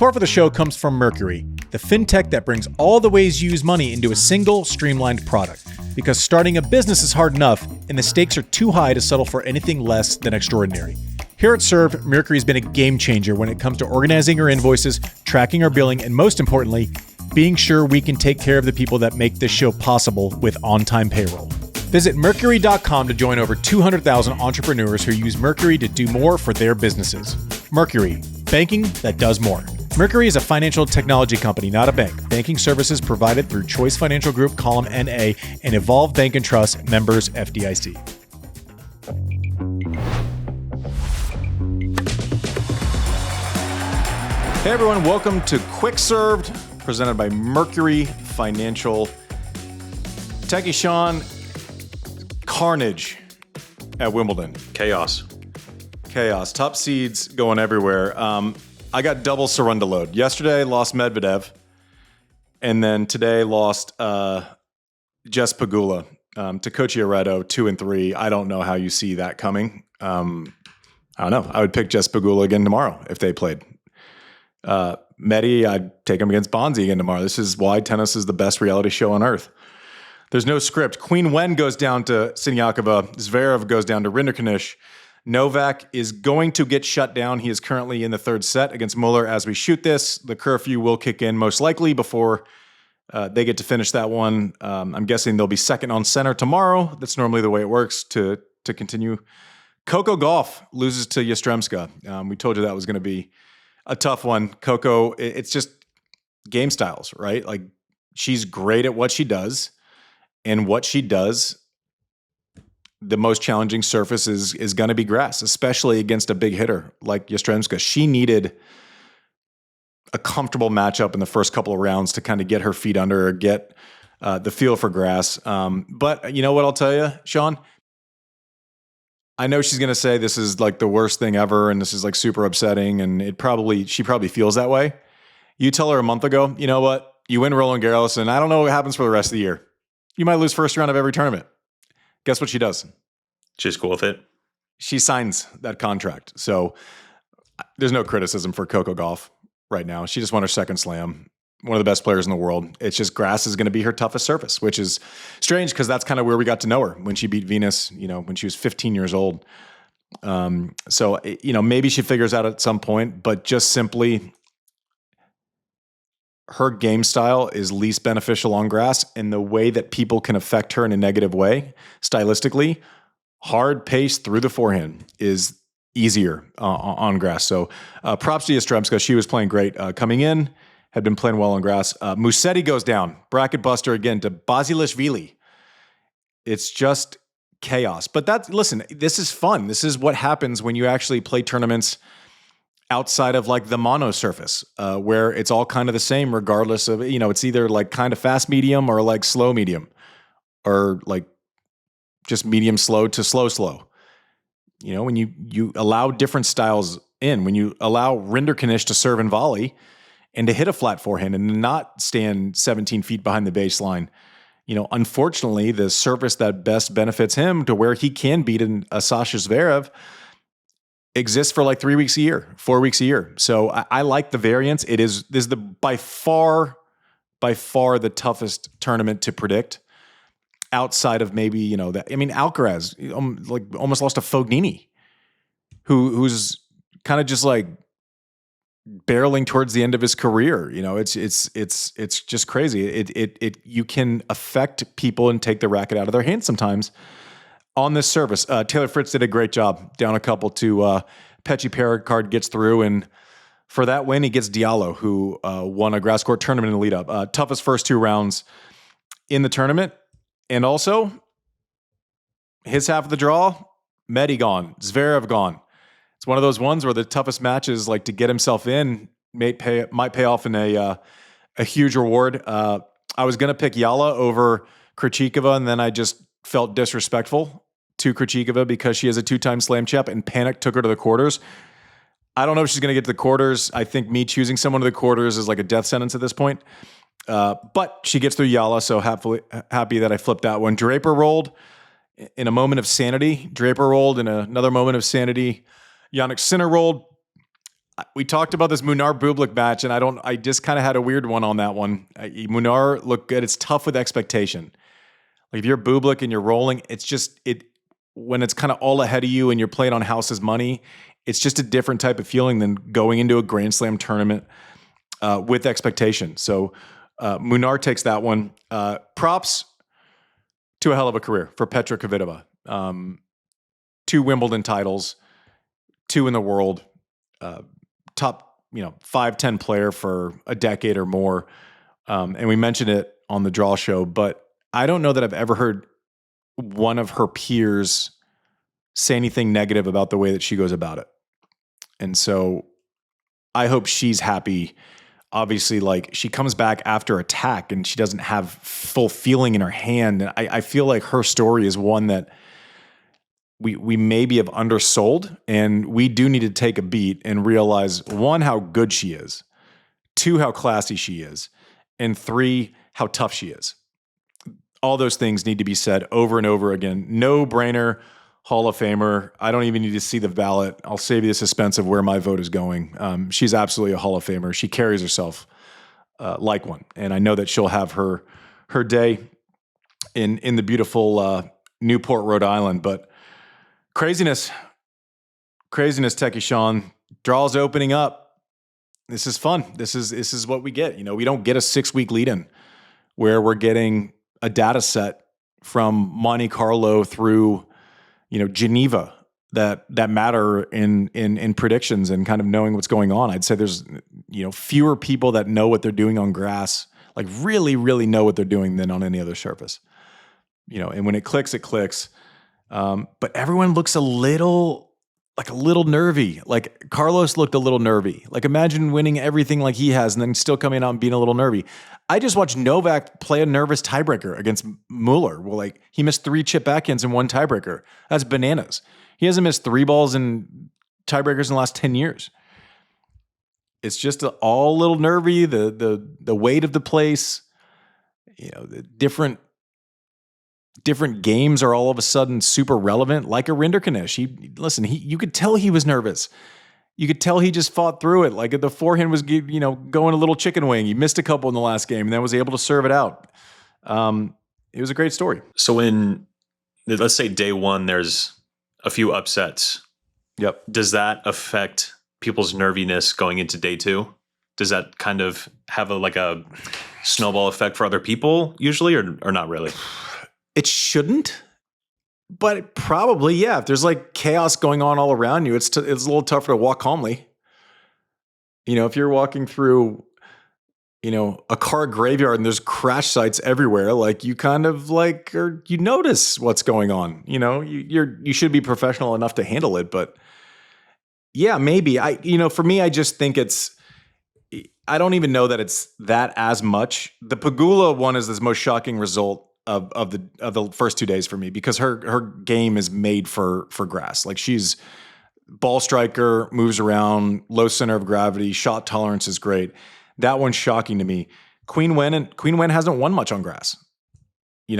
Support for the show comes from Mercury, the fintech that brings all the ways you use money into a single, streamlined product. Because starting a business is hard enough, and the stakes are too high to settle for anything less than extraordinary. Here at Serve, Mercury's been a game changer when it comes to organizing our invoices, tracking our billing, and most importantly, being sure we can take care of the people that make this show possible with on-time payroll. Visit Mercury.com to join over 200,000 entrepreneurs who use Mercury to do more for their businesses. Mercury, banking that does more. Mercury is a financial technology company, not a bank. Banking services provided through Choice Financial Group, column NA, and Evolve Bank and Trust, members FDIC. Hey everyone, welcome to Quick Served, presented by Mercury Financial. Techie Sean, carnage at Wimbledon. Chaos. Top seeds going everywhere. I got double surrender load. Yesterday, lost Medvedev. And then today, lost Jess Pegula to Cocchiaretto, 2 and 3. I don't know how you see that coming. I don't know. I would pick Jess Pegula again tomorrow if they played. Medi, I'd take him against Bonzi again tomorrow. This is why tennis is the best reality show on earth. There's no script. Queen Wen goes down to Siniakova. Zverev goes down to Rinderknecht. Novak is going to get shut down. He is currently in the third set against Muller as we shoot this. The curfew will kick in most likely before they get to finish that one. I'm guessing they'll be second on center tomorrow. That's normally the way it works to continue. Coco Gauff loses to Yastremska. We told you that was going to be a tough one. Coco, it's just game styles, right? Like, she's great at what she does. And what she does, the most challenging surface is going to be grass, especially against a big hitter like Yastremska. She needed a comfortable matchup in the first couple of rounds to kind of get her feet under her, get the feel for grass. But you know what I'll tell you, Sean? I know she's going to say this is like the worst thing ever and this is like super upsetting, and she probably feels that way. You tell her a month ago, you know what? You win Roland Garros, and I don't know what happens for the rest of the year. You might lose first round of every tournament. Guess what she does? She's cool with it. She signs that contract. So there's no criticism for Coco Gauff right now. She just won her second slam. One of the best players in the world. It's just grass is going to be her toughest surface, which is strange because that's kind of where we got to know her when she beat Venus, when she was 15 years old. So maybe she figures out at some point, but just simply her game style is least beneficial on grass, and the way that people can affect her in a negative way, stylistically, hard pace through the forehand is easier on grass. So props to Yastremska. She was playing great coming in, had been playing well on grass. Musetti goes down, bracket buster again to Basilashvili. It's just chaos. But listen, this is fun. This is what happens when you actually play tournaments outside of like the mono surface, where it's all kind of the same regardless of, it's either like kind of fast medium or like slow medium, or like just medium slow to slow. When you allow different styles in, when you allow Rinderknecht to serve and volley and to hit a flat forehand and not stand 17 feet behind the baseline, unfortunately the surface that best benefits him to where he can beat a Sasha Zverev exists for like 3 weeks a year, 4 weeks a year. So I like the variance. This is by far the toughest tournament to predict outside of maybe, Alcaraz like almost lost to Fognini, who's kind of just like barreling towards the end of his career. It's just crazy. You can affect people and take the racket out of their hands sometimes. On this service, Taylor Fritz did a great job, down a couple to Mpetshi perricard gets through, and for that win, he gets Diallo, who won a grass court tournament in the lead up. Toughest first 2 rounds in the tournament, and also his half of the draw, Medi gone, Zverev gone. It's one of those ones where the toughest matches, like to get himself in, might pay off in a huge reward. I was going to pick Yala over Krejcikova, and then I just felt disrespectful to Krejcikova because she has a 2-time slam champ, and panic took her to the quarters. I don't know if she's going to get to the quarters. I think me choosing someone to the quarters is like a death sentence at this point. But she gets through Yala, so happy that I flipped that one. Draper rolled in a moment of sanity. Draper rolled in another moment of sanity. Jannik Sinner rolled. we talked about this Munar Bublik match, and I just kind of had a weird one on that one. Munar looked good. It's tough with expectation. Like if you're Bublik and you're rolling, when it's kind of all ahead of you and you're playing on house's money, it's just a different type of feeling than going into a Grand Slam tournament with expectation. So Munar takes that one. Props to a hell of a career for Petra Kvitova. 2 Wimbledon titles, 2 in the world, top 5-10 player for a decade or more. And we mentioned it on the Draw Show, but I don't know that I've ever heard one of her peers say anything negative about the way that she goes about it. And so I hope she's happy. Obviously, like she comes back after attack and she doesn't have full feeling in her hand. And I feel like her story is one that we maybe have undersold, and we do need to take a beat and realize, 1, how good she is, 2, how classy she is, and 3, how tough she is. All those things need to be said over and over again. No brainer, Hall of Famer. I don't even need to see the ballot. I'll save you the suspense of where my vote is going. She's absolutely a Hall of Famer. She carries herself like one, and I know that she'll have her day in the beautiful Newport, Rhode Island. But craziness, Techie Sean. Draws opening up. This is fun. This is what we get. We don't get a 6-week lead-in where we're getting a data set from Monte Carlo through, Geneva that matter in predictions and kind of knowing what's going on. I'd say there's, fewer people that know what they're doing on grass, like really, really know what they're doing than on any other surface. And when it clicks, it clicks. But everyone looks a little nervy. Like Carlos looked a little nervy. Like imagine winning everything like he has and then still coming out and being a little nervy. I just watched Novak play a nervous tiebreaker against Mueller. Well, like he missed 3 chip backhands and 1 tiebreaker. That's bananas. He hasn't missed 3 balls in tiebreakers in the last 10 years. It's just all a little nervy. The weight of the place, the different games are all of a sudden super relevant, like a Rinderknecht. You could tell he was nervous. You could tell he just fought through it. Like the forehand was, going a little chicken wing. He missed a couple in the last game and then was able to serve it out. It was a great story. So when, let's say day 1, there's a few upsets. Yep. Does that affect people's nerviness going into day 2? Does that kind of have a snowball effect for other people usually, or not really? It shouldn't, but probably, yeah. If there's like chaos going on all around you, it's a little tougher to walk calmly. If you're walking through, a car graveyard and there's crash sites everywhere, like you kind of you notice what's going on. You should be professional enough to handle it, but yeah, maybe. For me, I just think I don't even know that it's that as much. The Pegula one is the most shocking result of the first 2 days for me, because her game is made for grass. Like she's ball striker, moves around, low center of gravity, shot tolerance is great. That one's shocking to me. Queen Wen hasn't won much on grass.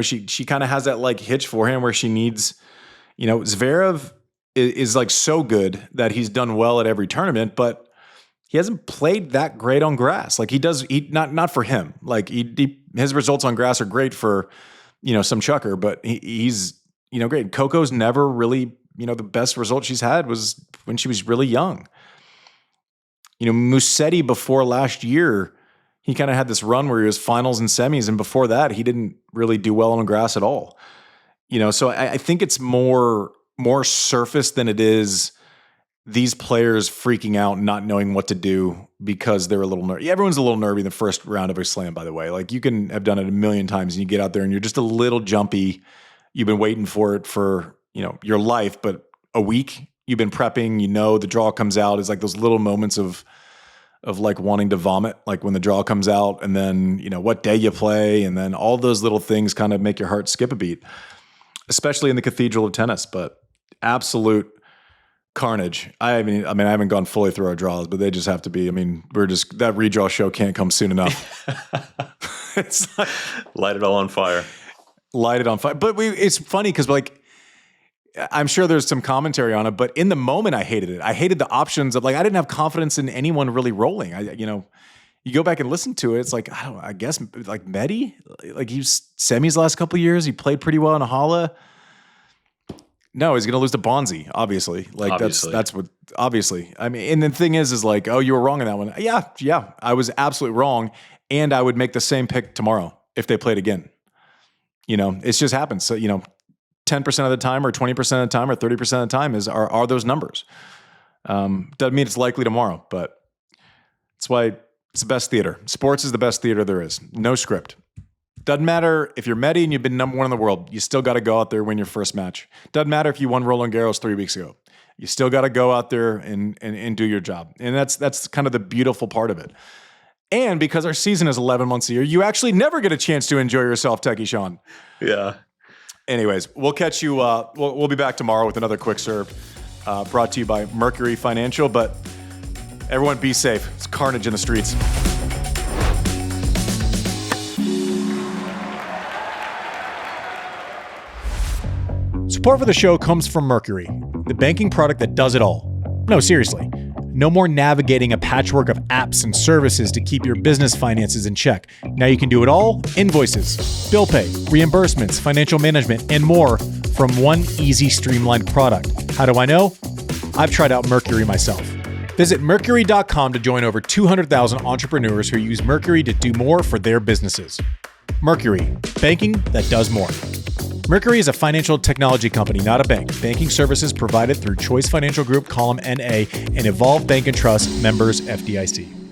She kind of has that like hitch forehand where she needs, Zverev is like so good that he's done well at every tournament, but he hasn't played that great on grass. Like not for him. Like his results on grass are great for, some chucker, but he's, great. Coco's never really, the best result she's had was when she was really young. Musetti before last year, he kind of had this run where he was finals and semis. And before that, he didn't really do well on grass at all. So I think it's more surface than it is these players freaking out and not knowing what to do because they're a little nervy. Everyone's a little nervy in the first round of a slam, by the way. Like you can have done it a million times and you get out there and you're just a little jumpy. You've been waiting for it for, your life, but a week you've been prepping, the draw comes out. It's like those little moments of like wanting to vomit, like when the draw comes out and then, what day you play. And then all those little things kind of make your heart skip a beat, especially in the cathedral of tennis, but absolute carnage. I haven't gone fully through our draws, but they just have to be. That redraw show can't come soon enough. It's like, light it all on fire. Light it on fire. But it's funny because I'm sure there's some commentary on it, but in the moment, I hated it. I hated the options of like, I didn't have confidence in anyone really rolling. You go back and listen to it. It's like, I guess like Mpetshi, like he's semis last couple of years. He played pretty well in a Hala. No, he's going to lose to Bonzi, obviously. Like Obviously. that's what, obviously. I mean, and the thing is like, oh, you were wrong in that one. Yeah, I was absolutely wrong. And I would make the same pick tomorrow if they played again. It just happens. So, 10% of the time or 20% of the time or 30% of the time are those numbers. Doesn't mean it's likely tomorrow, but that's why it's the best theater. Sports is the best theater there is. No script. Doesn't matter if you're Mpetshi and you've been number one in the world. You still got to go out there and win your first match. Doesn't matter if you won Roland Garros 3 weeks ago. You still got to go out there and do your job. And that's kind of the beautiful part of it. And because our season is 11 months a year, you actually never get a chance to enjoy yourself, Techie Sean. Yeah. Anyways, we'll catch you. We'll be back tomorrow with another quick serve brought to you by Mercury Financial. But everyone be safe. It's carnage in the streets. Support for the show comes from Mercury, the banking product that does it all. No, seriously. No more navigating a patchwork of apps and services to keep your business finances in check. Now you can do it all: invoices, bill pay, reimbursements, financial management, and more from one easy, streamlined product. How do I know? I've tried out Mercury myself. Visit Mercury.com to join over 200,000 entrepreneurs who use Mercury to do more for their businesses. Mercury, banking that does more. Mercury is a financial technology company, not a bank. Banking services provided through Choice Financial Group, Column NA, and Evolve Bank and Trust, members FDIC.